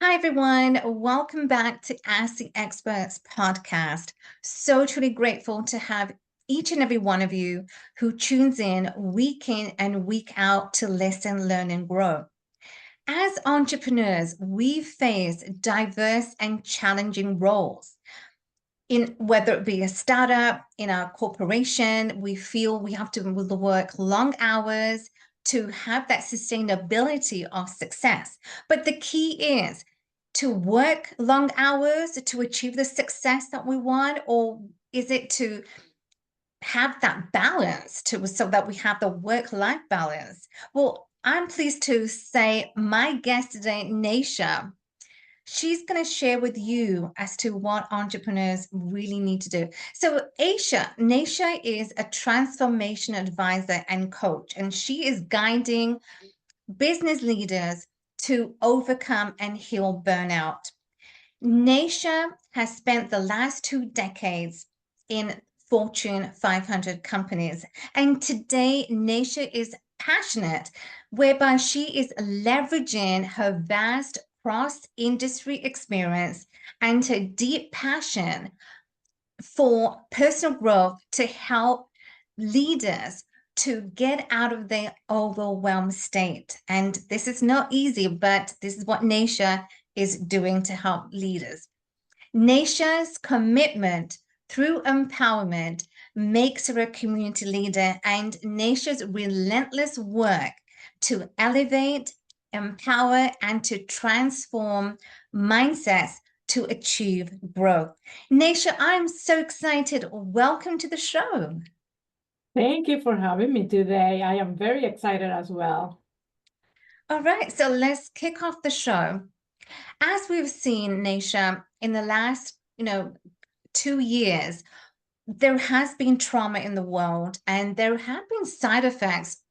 Hi, everyone. Welcome back to Ask the Experts podcast. So truly grateful to have each and every one of you who tunes in and week out to listen, learn, and grow. As entrepreneurs, we face diverse and challenging roles. In whether it be a startup, in our corporation, we feel we have to work long hours to have that sustainability of success. But the key is to work long hours to achieve the success that we want, or is it to have that balance so that we have the work-life balance? Well, I'm pleased to say my guest today, Neysha, she's going to share with you as to what entrepreneurs really need to do. So, Neysha is a transformation advisor and coach, and she is guiding business leaders to overcome and heal burnout. Neysha has spent the last 2 decades in Fortune 500 companies, and today Neysha is passionate, whereby she is leveraging her vast cross-industry experience and her deep passion for personal growth to help leaders to get out of their overwhelmed state. And this is not easy, but this is what Neysha is doing to help leaders. Neysha's commitment through empowerment makes her a community leader, and Neysha's relentless work to elevate, empower, and to transform mindsets to achieve growth. Neysha, I'm so excited. Welcome to the show. Thank you for having me today. I am very excited as well. All right, so let's kick off the show. As we've seen, Neysha, in the last, 2 years, there has been trauma in the world and there have been side effects,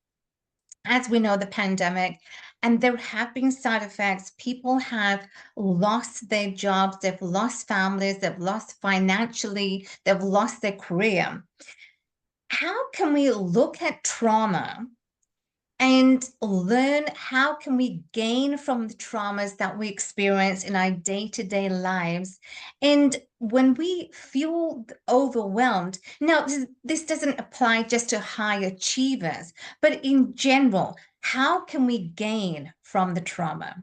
as we know, the pandemic, and there have been side effects. People have lost their jobs, they've lost families, they've lost financially, they've lost their career. How can we look at trauma and learn how can we gain from the traumas that we experience in our day-to-day lives? And when we feel overwhelmed, now this doesn't apply just to high achievers, but in general, how can we gain from the trauma?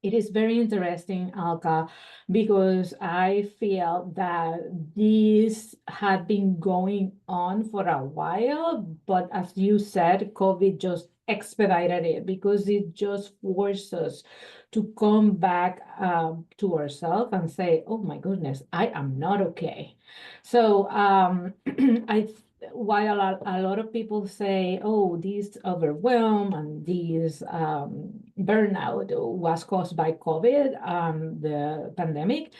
It is very interesting, Alka, because I feel that this had been going on for a while, but as you said, COVID just expedited it because it just forced us to come back to ourselves and say, oh my goodness, I am not okay. So I while a lot of people say, oh, this overwhelm and this burnout was caused by COVID, the pandemic,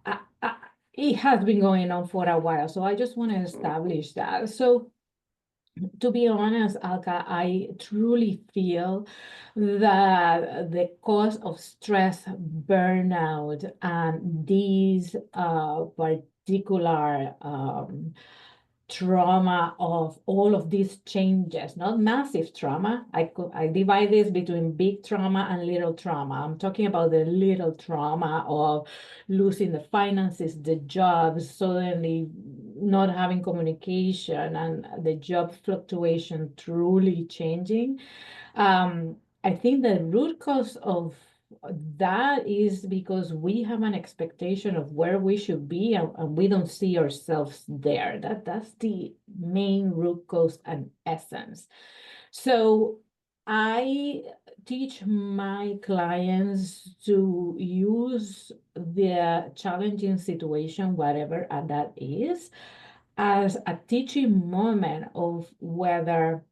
uh, uh, it has been going on for a while. So I just want to establish that. So to be honest, Alka, I truly feel that the cause of stress, burnout, and these particular trauma of all of these changes, not massive trauma. I divide this between big trauma and little trauma. I'm talking about the little trauma of losing the finances, the jobs, suddenly not having communication, and the job fluctuation truly changing. I think the root cause of that is because we have an expectation of where we should be, and we don't see ourselves there. That's the main root cause and essence. So I teach my clients to use the challenging situation, whatever that is, as a teaching moment of whether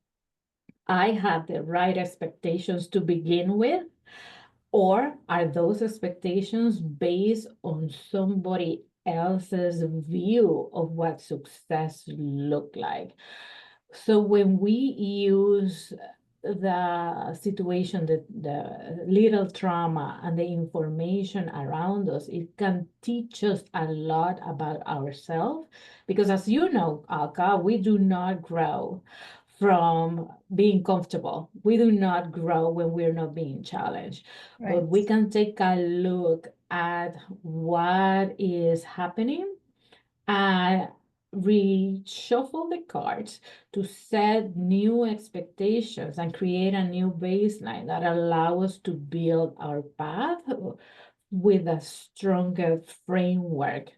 I had the right expectations to begin with, or are those expectations based on somebody else's view of what success look like? So when we use the situation, the little trauma and the information around us, it can teach us a lot about ourselves. Because as you know, Alka, we do not grow from being comfortable. We do not grow when we're not being challenged, but Right. we can take a look at what is happening and reshuffle the cards to set new expectations and create a new baseline that allow us to build our path with a stronger framework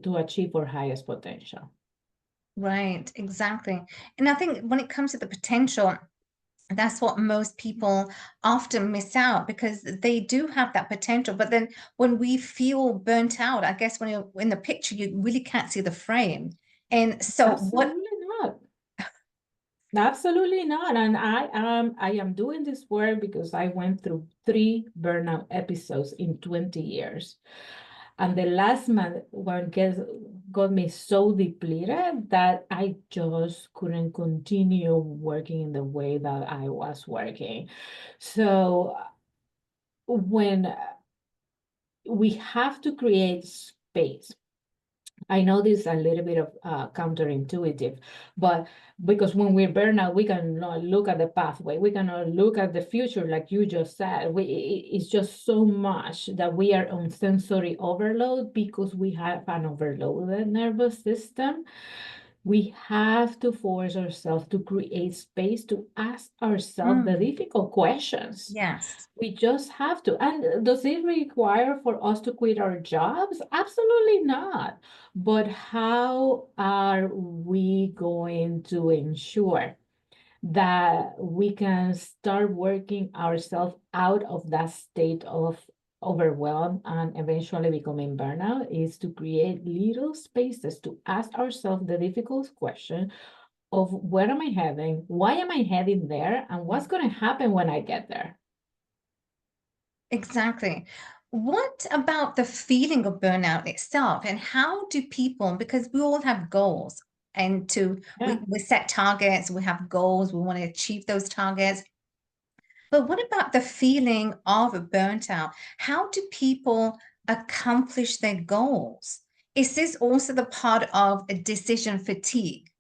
to achieve our highest potential. Right, exactly. And I think when it comes to the potential, that's what most people often miss out because they do have that potential. But then when we feel burnt out, I guess when you're in the picture, you really can't see the frame. And so what Absolutely not. Absolutely not. And I am doing this work because I went through 3 burnout episodes in 20 years. And the last one got me so depleted that I just couldn't continue working in the way that I was working. So when we have to create space, I know this is a little bit of counterintuitive, but because when we burn out, we cannot look at the pathway. We cannot look at the future, like you just said. It's just so much that we are on sensory overload because we have an overloaded nervous system. We have to force ourselves to create space to ask ourselves the mm, difficult questions. yes, We just have to. And does it require for us to quit our jobs? Absolutely not. But how are we going to ensure that we can start working ourselves out of that state of overwhelm and eventually becoming burnout is to create little spaces to ask ourselves the difficult question of where am I heading? Why am I heading there? And what's going to happen when I get there? exactly. What about the feeling of burnout itself and how do people, because we all have goals and Yeah. we set targets, we have goals, we want to achieve those targets. But what about the feeling of burnt out? How do people accomplish their goals? Is this also the part of a decision fatigue?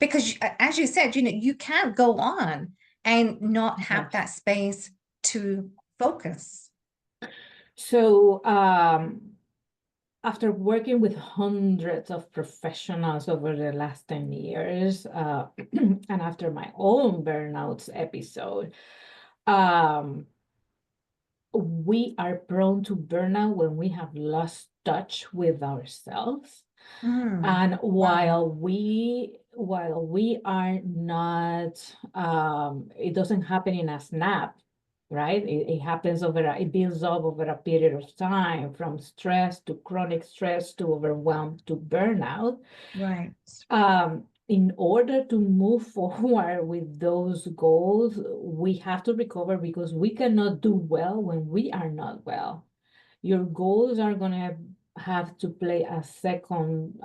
Because as you said, you can't go on and not have Yes. that space to focus. So, after working with hundreds of professionals over the last 10 years, and after my own burnouts episode, um, we are prone to burnout when we have lost touch with ourselves. Mm, And wow. while we are not, it doesn't happen in a snap, right? It happens it builds up over a period of time, from stress to chronic stress to overwhelm to burnout. Right. In order to move forward with those goals, we have to recover because we cannot do well when we are not well. Your goals are going to have to play a second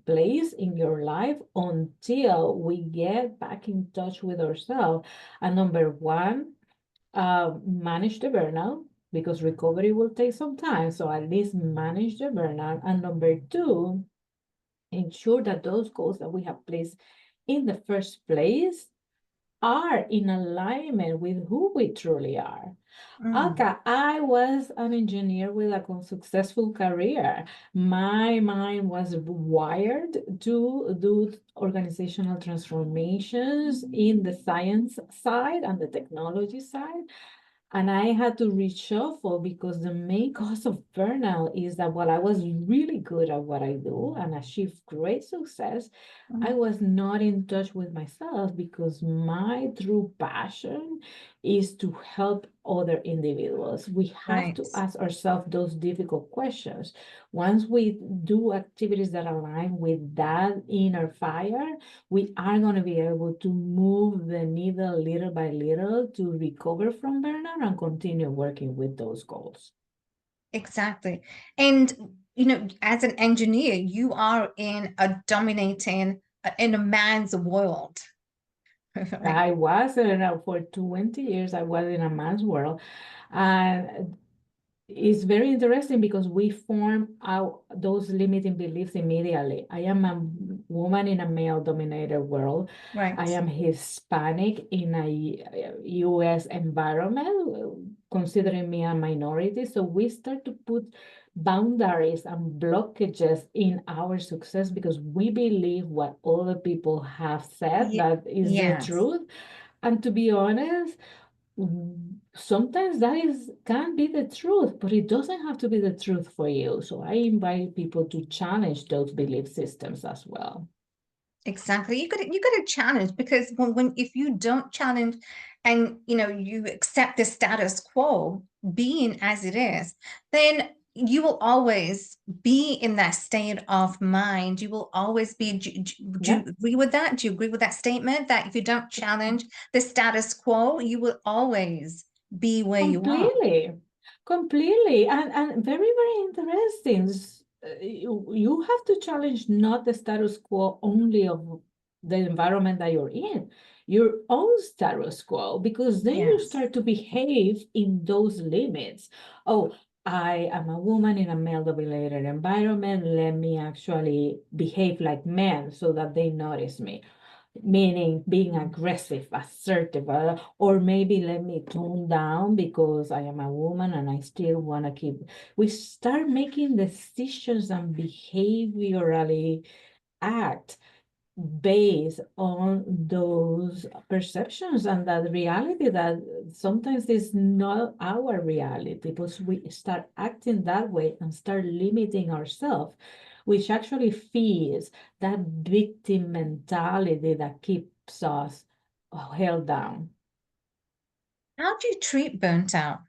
place in your life until we get back in touch with ourselves. And number one, manage the burnout because recovery will take some time. So at least manage the burnout. And number two, ensure that those goals that we have placed in the first place are in alignment with who we truly are. Mm, Alka, I was an engineer with a successful career. My mind was wired to do organizational transformations in the science side and the technology side. And I had to reshuffle because the main cause of burnout is that while I was really good at what I do and achieved great success, I mm, was not in touch with myself because my true passion is to help other individuals. We have right. to ask ourselves those difficult questions. Once we do activities that align with that inner fire, we are going to be able to move the needle little by little to recover from burnout and continue working with those goals. Exactly. And, as an engineer, you are in a dominating, in a man's world, right? I was, for 20 years, I was in a man's world. And It's very interesting because we form those limiting beliefs immediately. I am a woman in a male-dominated world. Right. I am Hispanic in a U.S. environment, considering me a minority. So we start to put boundaries and blockages in our success because we believe what other people have said that is the Yes. truth. And to be honest, sometimes that can be the truth, but it doesn't have to be the truth for you. So I invite people to challenge those belief systems as well. Exactly. You got to challenge, because when if you don't challenge and you accept the status quo being as it is, then you will always be in that state of mind. You will always be. Do Yeah, you agree with that? Do you agree with that statement that if you don't challenge the status quo, you will always be where you are? completely, completely, and very, very interesting. You have to challenge not the status quo only of the environment that you're in, your own status quo, because then you Yes. start to behave in those limits. Oh, I am a woman in a male-dominated environment. Let me actually behave like men so that they notice me, meaning being aggressive, assertive, or maybe let me tone down because I am a woman and I still want to keep. We start making decisions and behaviorally act based on those perceptions and that reality that sometimes is not our reality, because we start acting that way and start limiting ourselves, which actually feeds that victim mentality that keeps us held down. How do you treat burnt out?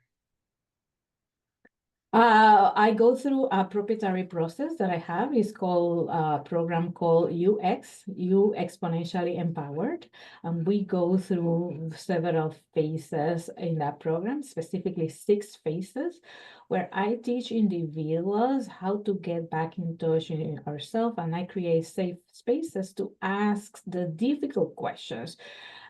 I go through a proprietary process that I have. It's called a program called UX, You Exponentially Empowered. And we go through several phases in that program, specifically 6 phases, where I teach individuals how to get back in touch in ourselves, and I create safe spaces to ask the difficult questions.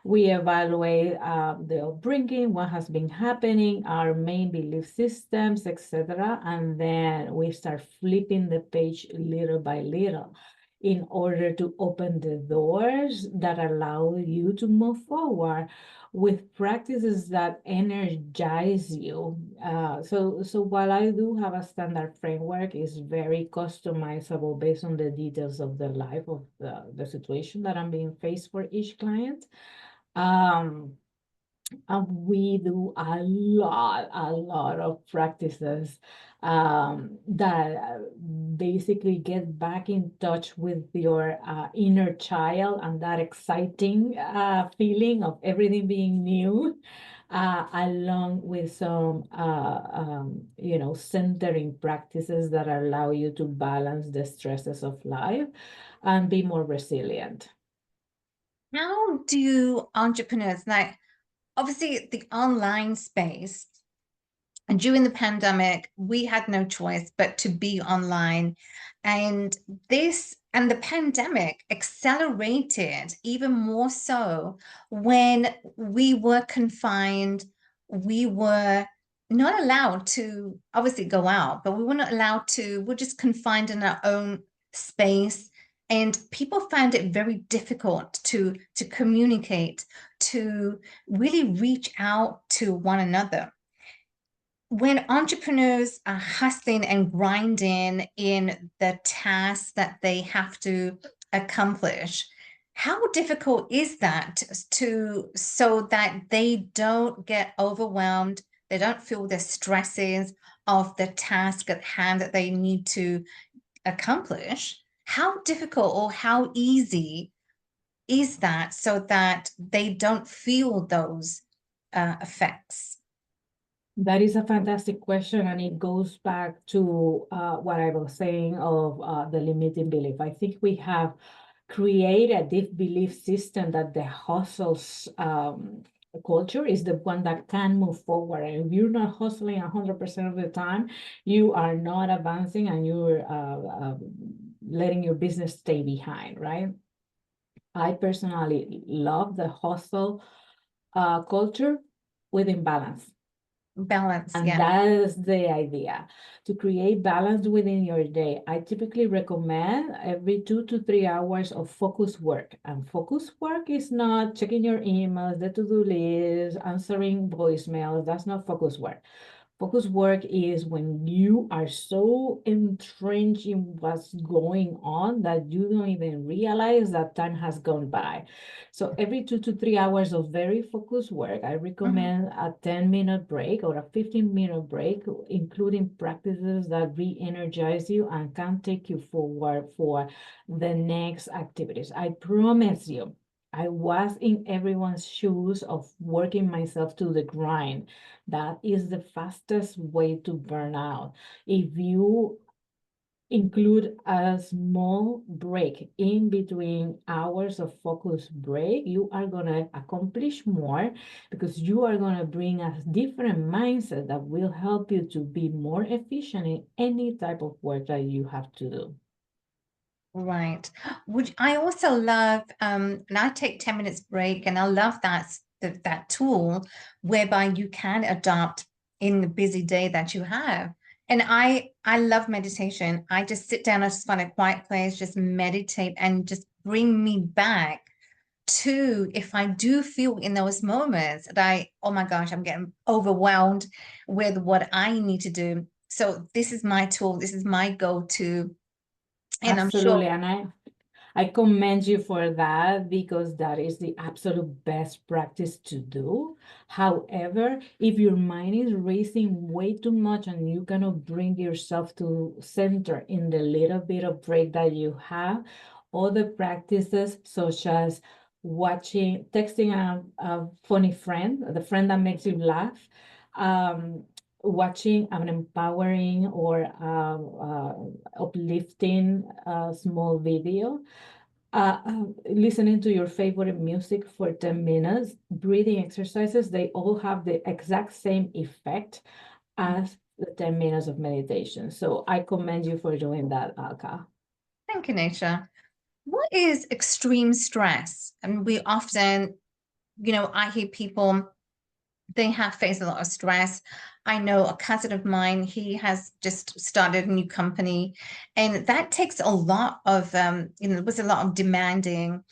We evaluate the upbringing, what has been happening, our main belief systems, etc. And then we start flipping the page little by little in order to open the doors that allow you to move forward with practices that energize you. So while I do have a standard framework, it's very customizable based on the details of the life of the situation that I'm being faced for each client. Um, and we do a lot of practices that basically get back in touch with your inner child and that exciting feeling of everything being new, along with some, centering practices that allow you to balance the stresses of life and be more resilient. How do entrepreneurs, like, obviously the online space, and during the pandemic, we had no choice but to be online. And the pandemic accelerated even more so when we were confined. We were not allowed to obviously go out, but we were not allowed to, we're just confined in our own space. And people found it very difficult to communicate, to really reach out to one another. When entrepreneurs are hustling and grinding in the tasks that they have to accomplish, how difficult is that to so that they don't get overwhelmed, they don't feel the stresses of the task at hand that they need to accomplish? How difficult or how easy is that so that they don't feel those effects? That is a fantastic question, and it goes back to what I was saying of the limiting belief. I think we have created this belief system that the hustles culture is the one that can move forward. And if you're not hustling 100% of the time, you are not advancing, and you're letting your business stay behind, right? I personally love the hustle culture with imbalance. Balance, And yeah. that is the idea, to create balance within your day. I typically recommend every 2 to 3 hours of focus work. And focus work is not checking your emails, the to-do list, answering voicemails. That's not focus work. Focus work is when you are so entrenched in what's going on that you don't even realize that time has gone by. So every 2 to 3 hours of very focused work, I Mhm. recommend a 10-minute break or a 15-minute break, including practices that re-energize you and can take you forward for the next activities. I promise you, I was in everyone's shoes of working myself to the grind. That is the fastest way to burn out. If you include a small break in between hours of focus break, you are going to accomplish more because you are going to bring a different mindset that will help you to be more efficient in any type of work that you have to do. Right. Would I also love and I take 10 minutes break and I love that tool whereby you can adopt in the busy day that you have. And I love meditation. I just sit down, I just find a quiet place, just meditate and just bring me back to if I do feel in those moments that oh my gosh, I'm getting overwhelmed with what I need to do. So this is my tool, this is my go-to. And I'm sure Absolutely. And I commend you for that because that is the absolute best practice to do. However, if your mind is racing way too much and you cannot bring yourself to center in the little bit of break that you have, other practices such as texting a funny friend, the friend that makes you laugh, um, watching an empowering or uplifting small video, listening to your favorite music for 10 minutes, breathing exercises, they all have the exact same effect as the 10 minutes of meditation. So I commend you for doing that, Alka. thank you, Neysha. What is extreme stress? And we often, I hear people, they have faced a lot of stress. I know a cousin of mine, he has just started a new company, and that takes a lot of, there was a lot of demanding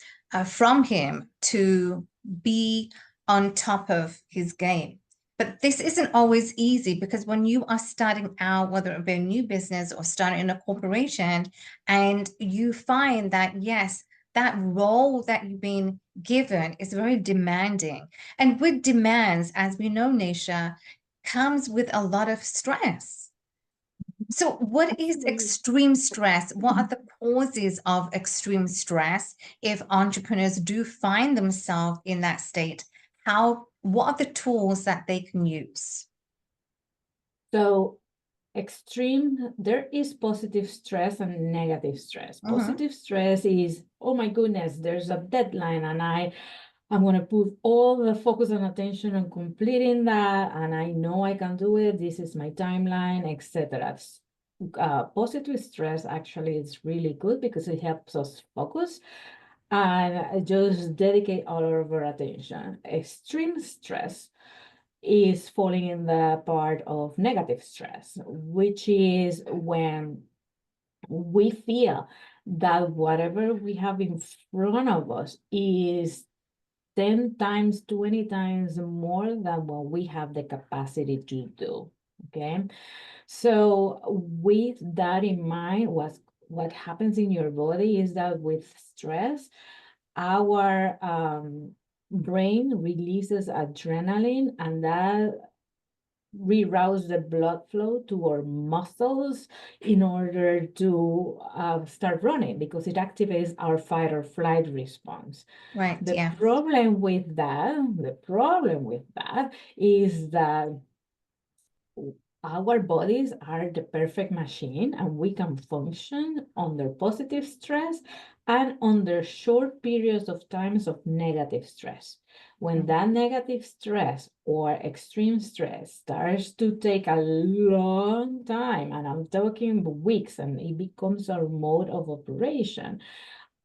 from him to be on top of his game. But this isn't always easy because when you are starting out, whether it be a new business or starting in a corporation, and you find that, yes, that role that you've been given is very demanding. And with demands, as we know, Neysha, comes with a lot of stress. So, what is Absolutely. extreme stress? What are the causes of extreme stress if entrepreneurs do find themselves in that state? What are the tools that they can use? So there is positive stress and negative stress. Mhm. Positive stress is, oh my goodness, there's a deadline and I'm going to put all the focus and attention on completing that, and I know I can do it. This is my timeline, etc. Positive stress actually is really good because it helps us focus and just dedicate all of our attention. Extreme stress is falling in the part of negative stress, which is when we feel that whatever we have in front of us is 10 times, 20 times more than what we have the capacity to do. Okay. So with that in mind, what happens in your body is that with stress, our brain releases adrenaline, and that reroutes the blood flow to our muscles in order to start running because it activates our fight or flight response. Right, The yeah. problem with that is that our bodies are the perfect machine and we can function under positive stress and under short periods of times of negative stress. When Mhm. that negative stress or extreme stress starts to take a long time, and I'm talking weeks, and it becomes our mode of operation,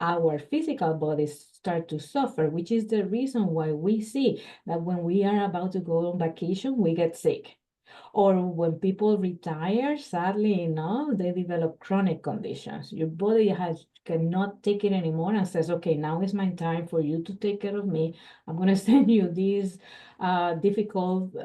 our physical bodies start to suffer, which is the reason why we see that when we are about to go on vacation, we get sick. Or when people retire, sadly enough, they develop chronic conditions. Your body cannot take it anymore and says, okay, now is my time for you to take care of me. I'm going to send you this difficult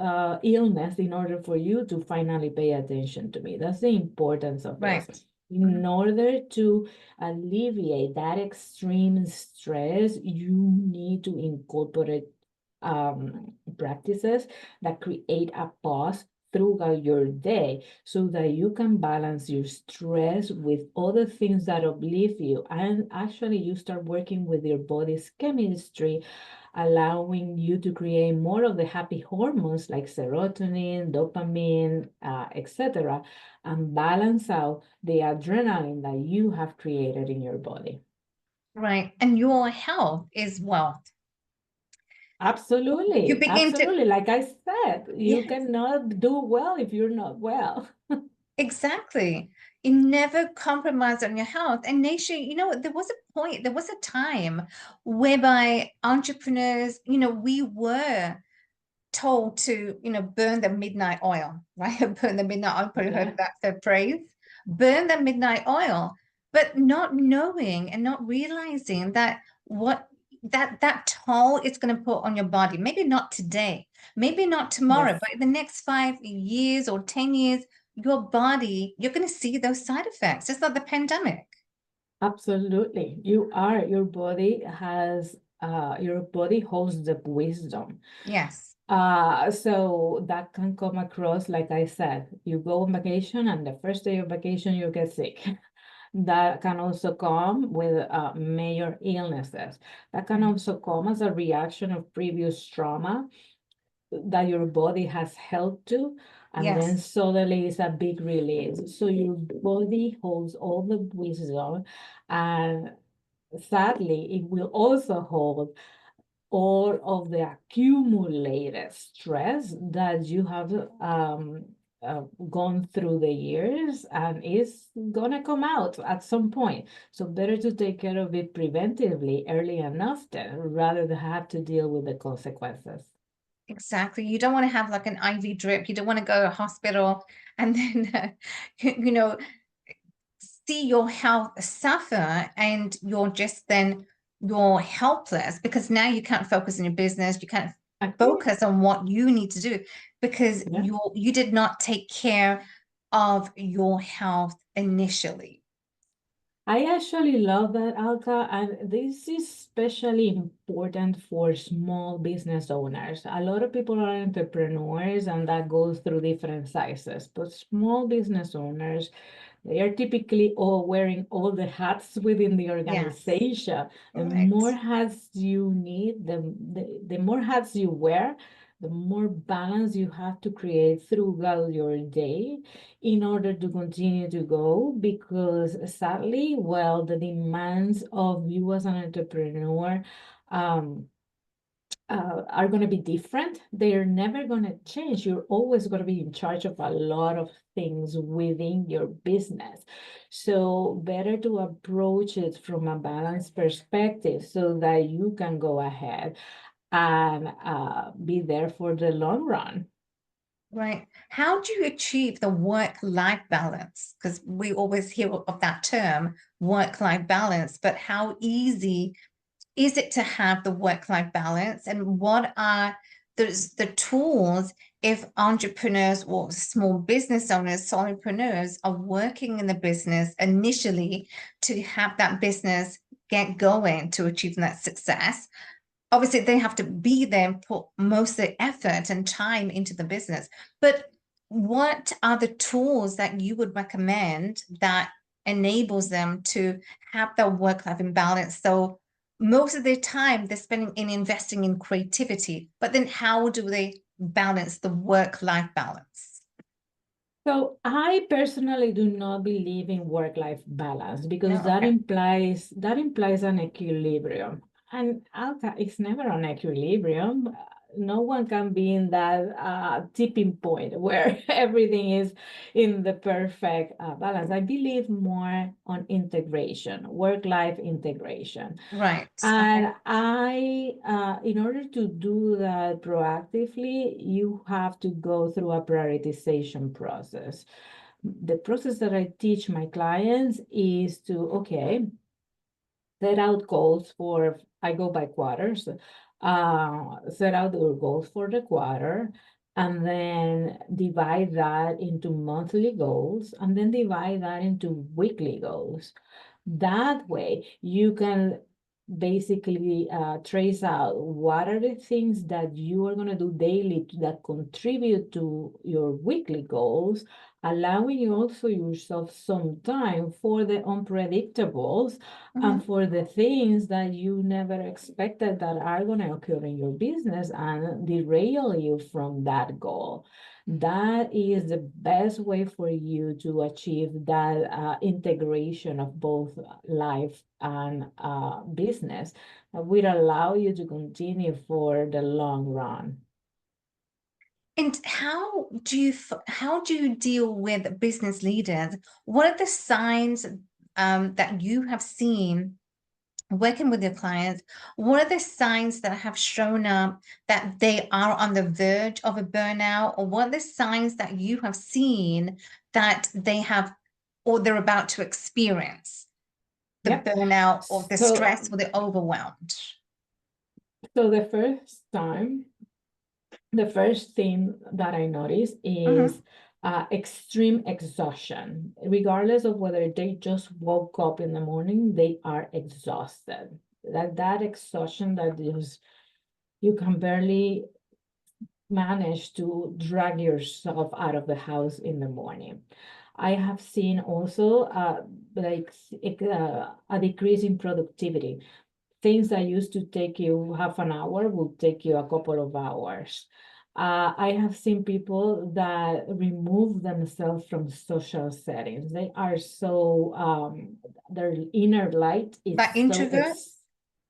illness in order for you to finally pay attention to me. That's the importance of this. Right. In order to alleviate that extreme stress, you need to incorporate practices that create a pause throughout your day so that you can balance your stress with other things that uplift you, and actually you start working with your body's chemistry, allowing you to create more of the happy hormones like serotonin, dopamine, etc., and balance out the adrenaline that you have created in your body. Right. And your health is wealth. You Absolutely, begin to, absolutely. Like I said, you yes, cannot do well if you're not well. exactly. You never compromise on your health. And Neysha, there was a point, there was a time whereby entrepreneurs, we were told to, burn the midnight oil, right? Burn the midnight oil. Probably heard Yeah, of that phrase. Burn the midnight oil, but not knowing and not realizing that what that toll it's going to put on your body. Maybe not today, maybe not tomorrow, yes. but in the next 5 years or 10 years, your body, you're going to see those side effects, just like the pandemic. Absolutely. Your body holds the wisdom. Yes. So that can come across, like I said, you go on vacation and the first day of vacation you get sick. That can also come with major illnesses. That can Mm. also come as a reaction of previous trauma that your body has held to, and then Yes. suddenly it's a big release. So your body holds all the wisdom, and sadly, it will also hold all of the accumulated stress that you have gone through the years, and it's gonna come out at some point. So better to take care of it preventively early and often rather than have to deal with the consequences. Exactly. You don't want to have like an IV drip. You don't want to go to hospital and then, see your health suffer and you're helpless because now you can't focus on your business. You can't Agree. focus on what you need to do because Yeah. you did not take care of your health initially. I actually love that, Alka, and this is especially important for small business owners. A lot of people are entrepreneurs, and that goes through different sizes, but small business owners, they are typically all wearing all the hats within the Yes. organization. The Right. more hats you need, the more hats you wear, the more balance you have to create throughout your day in order to continue to go. Because sadly, well, the demands of you as an entrepreneur um, are going to be different. They're never going to change. You're always going to be in charge of a lot of things within your business. So better to approach it from a balanced perspective so that you can go ahead and be there for the long run. Right. How do you achieve the work-life balance? Because we always hear of that term, work-life balance, but how easy is it to have the work-life balance? And what are the tools if entrepreneurs or small business owners, solopreneurs are working in the business initially to have that business get going to achieve that success? Obviously they have to be there and put most of the effort and time into the business, but what are the tools that you would recommend that enables them to have their work-life balance? So most of their time they're spending in investing in creativity, but then how do they balance the work-life balance? So I personally do not believe in work-life balance No, because okay. that implies an equilibrium. And Alka, it's never an equilibrium. no one can be in that tipping point where everything is in the perfect balance. I believe more on integration, work-life integration. Right. Okay. And in order to do that proactively, you have to go through a prioritization process. The process that I teach my clients is to, okay, set out goals for, I go by quarters, set out your goals for the quarter, and then divide that into monthly goals, and then divide that into weekly goals. That way, you can basically trace out what are the things that you are going to do daily that contribute to your weekly goals, allowing you also yourself some time for the unpredictables Mhm. and for the things that you never expected that are going to occur in your business and derail you from that goal. That is the best way for you to achieve that integration of both life and business that will allow you to continue for the long run. And how do you deal with business leaders? What are the signs that you have seen working with your clients? What are the signs that have shown up that they are on the verge of a burnout? Or what are the signs that you have seen that they have or they're about to experience the Yep. burnout or the So, stress or the overwhelmed? so the first thing that I noticed Mhm. is extreme exhaustion. Regardless of whether they just woke up in the morning, they are exhausted. That exhaustion that you can barely manage to drag yourself out of the house in the morning. I have seen also a decrease in productivity. Things that used to take you half an hour will take you a couple of hours. I have seen people that remove themselves from social settings. They are so their inner light is By introverts,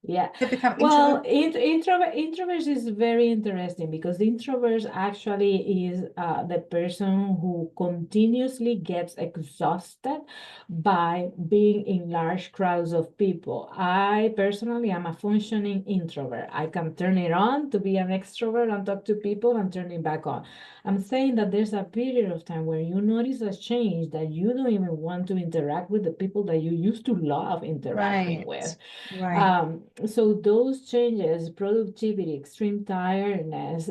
yeah. they become Well, introverts. introverts is very interesting because introverts actually is the person who continuously gets exhausted by being in large crowds of people. I personally am a functioning introvert. I can turn it on to be an extrovert and talk to people and turn it back on. I'm saying that there's a period of time where you notice a change that you don't even want to interact with the people that you used to love interacting Right, with. right. So those changes, productivity, extreme tiredness,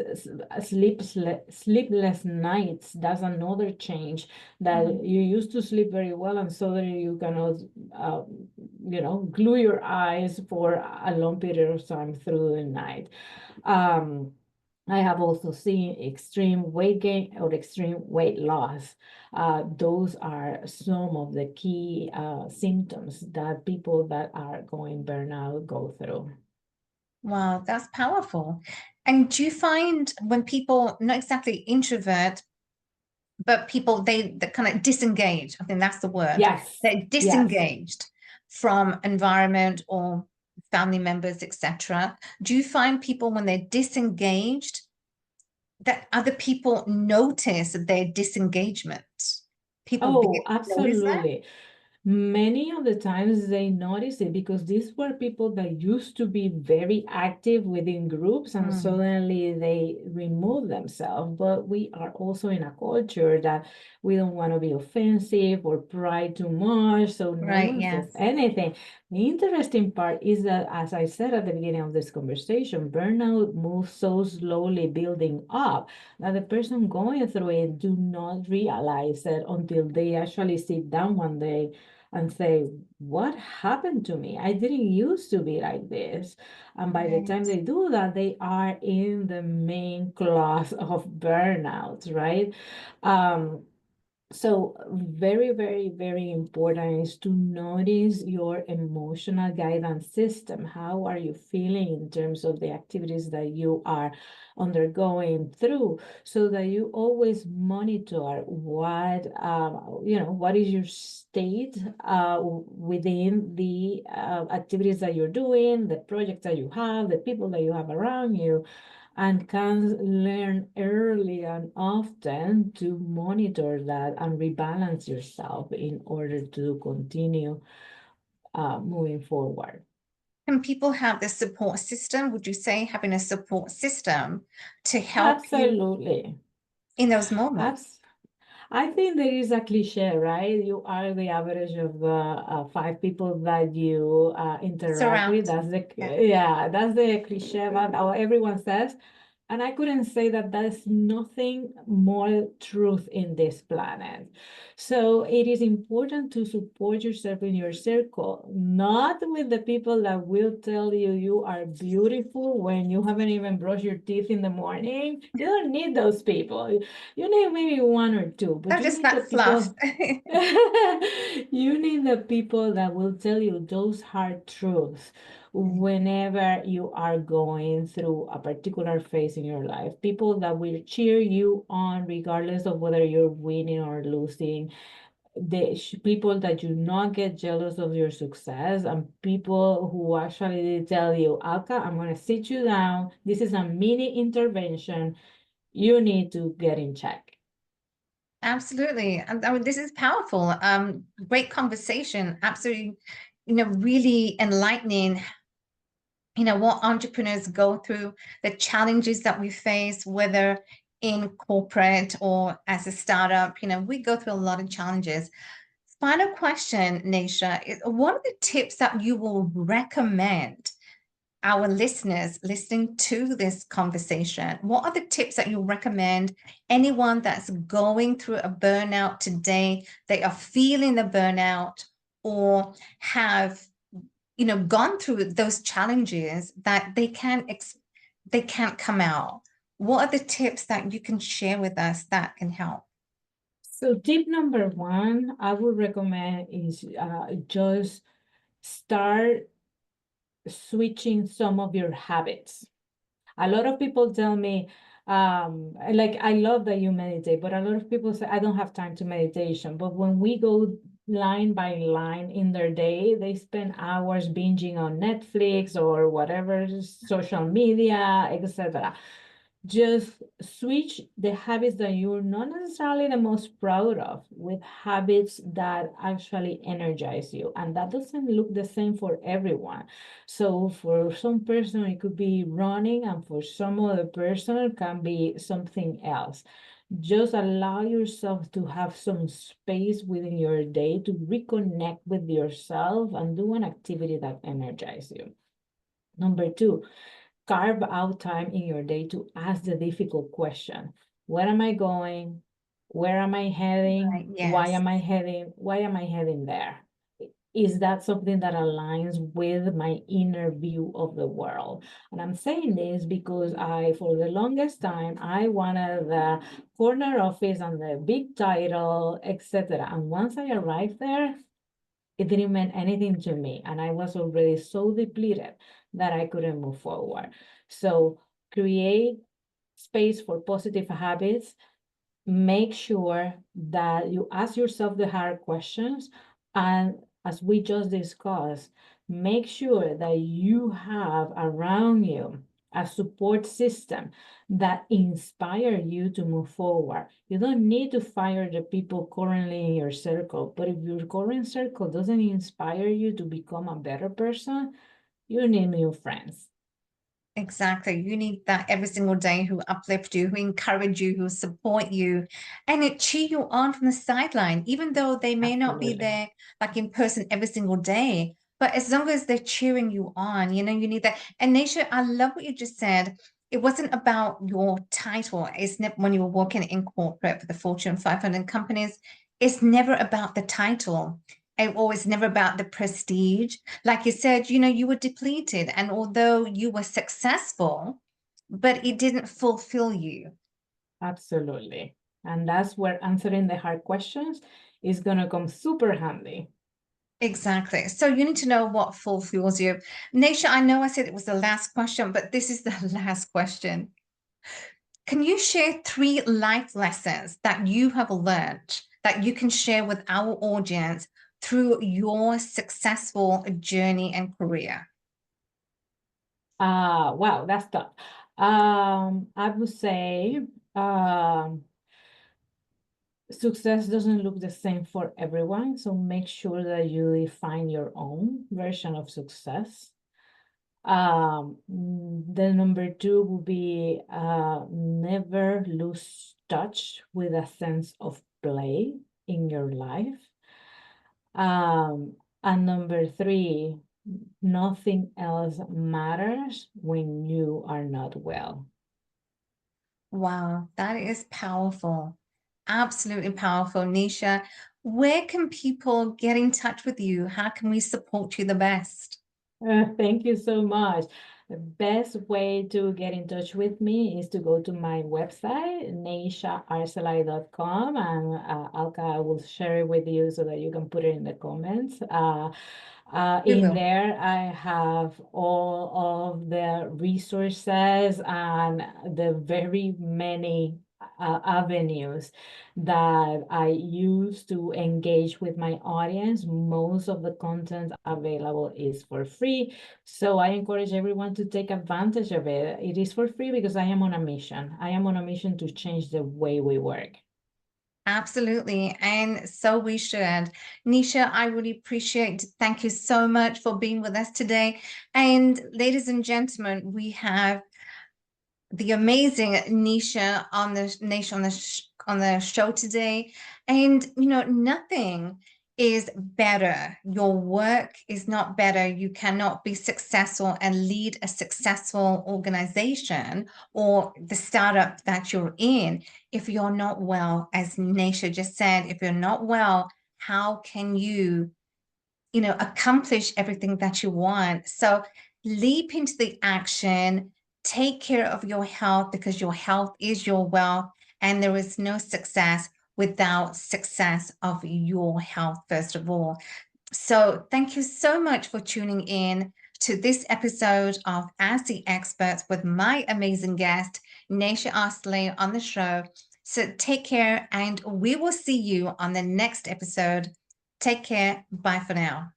sleepless nights, that's another change that Mhm. you used to sleep very well and suddenly you cannot, uh, glue your eyes for a long period of time through the night. Um, I have also seen extreme weight gain or extreme weight loss. Those are some of the key symptoms that people that are going burnout go through. Wow, that's powerful. And do you find when people, not exactly introvert, but people they kind of disengage, I think that's the word. Yes, They're yes. disengaged from environment or family members, etc. Do you find people when they're disengaged that other people notice their disengagement? People begin Oh, to notice that? absolutely. Many of the times they notice it because these were people that used to be very active within groups and Mm, suddenly they remove themselves. But we are also in a culture that we don't want to be offensive or pry too much, so no right, one says yes. anything. The interesting part is that, as I said at the beginning of this conversation, burnout moves so slowly building up that the person going through it do not realize it until they actually sit down one day and say, what happened to me? I didn't used to be like this. And by the time Right. they do that, they are in the main class of burnout, right? Um, so very, very, very important is to notice your emotional guidance system. How are you feeling in terms of the activities that you are undergoing through so that you always monitor what is your state within the activities that you're doing, the projects that you have, the people that you have around you, and can learn early and often to monitor that and rebalance yourself in order to continue moving forward. Can people have this support system? Would you say having a support system to help you Absolutely. in those moments? I think there is a cliche, right? You are the average of the five people that you interact with. Surround. That's the Yeah, yeah, that's the cliche about how everyone says. And I couldn't say that there's nothing more truth in this planet. So it is important to support yourself in your circle, not with the people that will tell you you are beautiful when you haven't even brushed your teeth in the morning. You don't need those people. You need maybe one or two, but not you just need the that fluff. people. You need the people that will tell you those hard truths whenever you are going through a particular phase in your life. People that will cheer you on regardless of whether you're winning or losing. The people that do not get jealous of your success, and people who actually tell you, Alka, I'm going to sit you down. This is a mini intervention. You need to get in check. Absolutely. And I mean, this is powerful. Great conversation. Absolutely, really enlightening, what entrepreneurs go through, the challenges that we face, whether in corporate or as a startup, we go through a lot of challenges. Final question, Neysha, what are the tips that you will recommend our listeners listening to this conversation? What are the tips that you recommend anyone that's going through a burnout today, they are feeling the burnout or have gone through those challenges that they can't come out? What are the tips that you can share with us that can help? So tip number one, I would recommend is just start switching some of your habits. A lot of people tell me, like, I love that you meditate, but a lot of people say, I don't have time to meditation. But when we go line by line in their day, they spend hours binging on Netflix or whatever, social media, etc. Just switch the habits that you're not necessarily the most proud of with habits that actually energize you. And that doesn't look the same for everyone. So for some person, it could be running, and for some other person, it can be something else. Just allow yourself to have some space within your day to reconnect with yourself and do an activity that energizes you. Number two, carve out time in your day to ask the difficult question. Where am I going? Where am I heading? Right. Why Yes. am I heading? Why am I heading there? Is that something that aligns with my inner view of the world? And I'm saying this because for the longest time, I wanted the corner office and the big title, etc. And once I arrived there, it didn't mean anything to me. And I was already so depleted that I couldn't move forward. So create space for positive habits. Make sure that you ask yourself the hard questions. And as we just discussed, make sure that you have around you a support system that inspire you to move forward. You don't need to fire the people currently in your circle, but if your current circle doesn't inspire you to become a better person, you need new friends. Exactly. You need that every single day who uplift you, who encourage you, who support you, and it cheer you on from the sideline, even though they may not be Absolutely. there like in person every single day. But as long as they're cheering you on, you need that. And Nisha, I love what you just said. It wasn't about your title. It's never when you were working in corporate for the Fortune 500 companies. It's never about the title. It was never about the prestige. Like you said, you were depleted. And although you were successful, but it didn't fulfill you. Absolutely. And that's where answering the hard questions is going to come super handy. Exactly. So you need to know what fulfills you. Nisha, I know I said it was the last question, but this is the last question. Can you share 3 life lessons that you have learned that you can share with our audience through your successful journey and career? Wow, that's tough. I would say success doesn't look the same for everyone, so make sure that you define your own version of success. The number two would be never lose touch with a sense of play in your life. And number three, nothing else matters when you are not well. Wow, that is powerful. Absolutely powerful. Neysha, where can people get in touch with you? How can we support you the best? Thank you so much. The best way to get in touch with me is to go to my website, neyshaarcelay.com, and Alka, I will share it with you so that you can put it in the comments. We In will. there, I have all of the resources and the very many avenues that I use to engage with my audience. Most of the content available is for free. So I encourage everyone to take advantage of it. It is for free because I am on a mission. I am on a mission to change the way we work. Absolutely. And so we should. Neysha, I really appreciate, thank you so much for being with us today. And ladies and gentlemen, we have the amazing Neysha on the show today. And nothing is better. Your work is not better. You cannot be successful and lead a successful organization or the startup that you're in if you're not well. As Neysha just said, if you're not well, how can you accomplish everything that you want? So leap into the action, take care of your health because your health is your wealth, and there is no success without success of your health, first of all. So thank you so much for tuning in to this episode of Ask the Experts with my amazing guest, Neysha Arcelay, on the show. So take care, and we will see you on the next episode. Take care. Bye for now.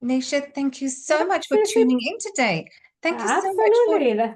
Neysha, thank you so much for tuning in today. Thank you so much for Absolutely.